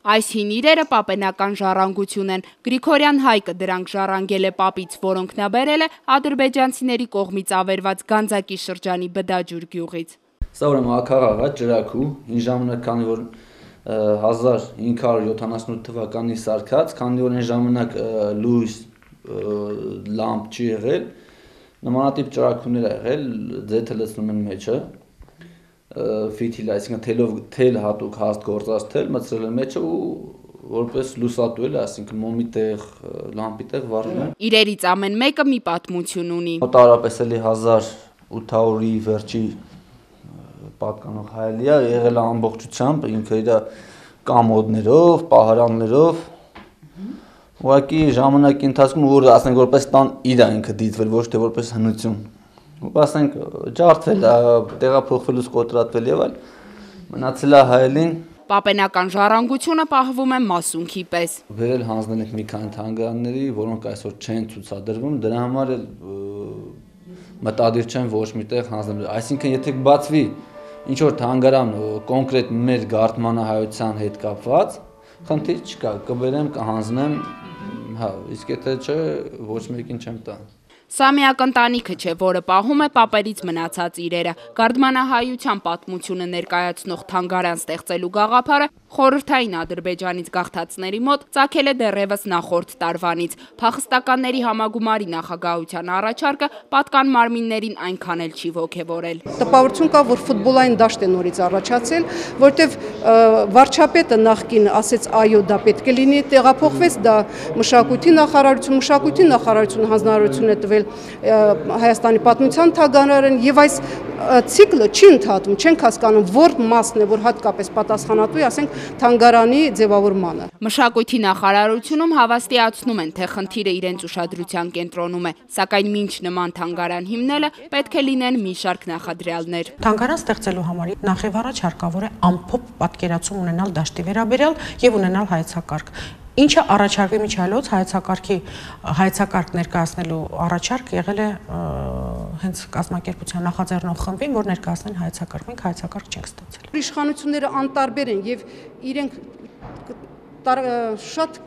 Այս հին իրերը պապենական ժառանգություն են։ Գրիգորյան Հայկը դրանք ժառանգել է պապից, որոնք նա բերել է ադրբեջանցիների կողմից ավերված Գանձակի շրջանի Բդաջուր գյուղից։ Սա ուրեմն ակաղաղ է, ջրակու, հին ժամանակ, քանի որ 1578 թվականի սարքած, քանի որ այն ժամանակ լույս լամպ չի եղել, նմանատիպ ջրակուներ ա եղել, ձեթը լցնում են մեջը, ֆիթիլ, այսինքն թել հատուկ հաստ գործած թել մտցրել են մեջը ու որպես լուսատու էլ, այսինքն մոմի տեղ, լամպի տեղ վառում են։ Իրերից ամեն մեկը մի պատմություն ունի։ Մոտավորապես էլի 1800-ի վերջի պատկանող հայելի է, եղել է ամբողջությամբ, ինքը իր կամոդներով, պահարաններով, ուղղակի ժամանակի ընթացքում, որ ասենք որպես տան իր է ինքը դիտվել, ոչ թե որպես հնություն, ու ասենք ջարդվել է, տեղափոխվելուց կոտրատվել եւ այլ, մնացել է հայելին։ Պապենական ժառանգությունը պահվում է մասունքի պես։ Վերել հանձնել ենք մի քանի թանգարանների, որոնք այսօր չեն ցուցադրվում, դրա համար էլ մտադիր չեն ոչ միտեղ հանձնել, այսինքն եթե բացվի ինչ որ թանգարան կոնկրետ մեր գարթմանահայության հետ կապված, խնդիր չկա, կբերեմ, կհանձնեմ, հա, իսկ եթե չէ, ոչ մեկին չեմ տա։ Սա միակ ընտանիքը չէ, որը պահում է պապերից մնացած իրերը։ Գարդմանահայության պատմությունը ներկայացնող թանգարան ստեղծելու գաղափարը խորհրդային Ադրբեջանից գաղթածների մոտ ծագել է դեռևս նախորդ տարվանից։ Փախստականների համագումարի նախագահության առաջարկը պատկան մարմիններին այնքան էլ չի ոգևորել։ Տպավորություն կա, որ ֆուտբոլային դաշտ է նորից առաջացել, որտեվ վարչապետը նախկին ասեց այո, դա պետք է լինի, տեղափոխվեց դա մշակույթի նախարարություն հանձնարարություն է տվել Հայաստանի պատմության թանգարան եւ այս ցիկլը չի ընդհատում, չենք հասկանում որ մասն է, որ հատկապես պատասխանատու է, ասենք թանգարանի ձևավորմանը։ Մշակույթի նախարարությունում հավաստիացնում են, թե խնդիրը իրենց ուշադրության կենտրոնում է, սակայն մինչ նման թանգարան հիմնելը պետք է լինեն մի շարք նախադրյալներ։ Թանգարան ստեղծելու համար նախ եւ առաջ հարկավոր է ամփոփ պատկերացում ունենալ դաշտի վերաբերյալ եւ ունենալ հայեցակարգ։ Ինչը առաջարկվի միջայլոց հայեցակարգ ներկայացնելու առաջարկ եղել է հենց կազմակերպության նախաձեռնող խմբին, որ ներկայացնեն հայեցակարգ, մենք հայեցակարգ չենք ստացել։ Իշխանությունները անտարբեր են եւ իրենք շատ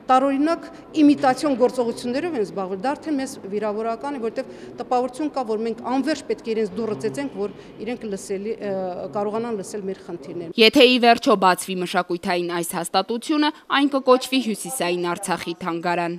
տարօրինակ իմիտացիոն գործողություններով են զբաղվել, դա արդեն մեզ վիրավորական է, որտեղ տպավորություն կա, որ մենք անվերջ պետք է իրենց դուռը ծեծենք, որ իրենք կարողանան լսել մեր խնդիրները։ Եթե ի վերջո բացվի մշակութային այս հաստատությունը, այն կկոչվի Հյուսիսային Արցախի թանգարան։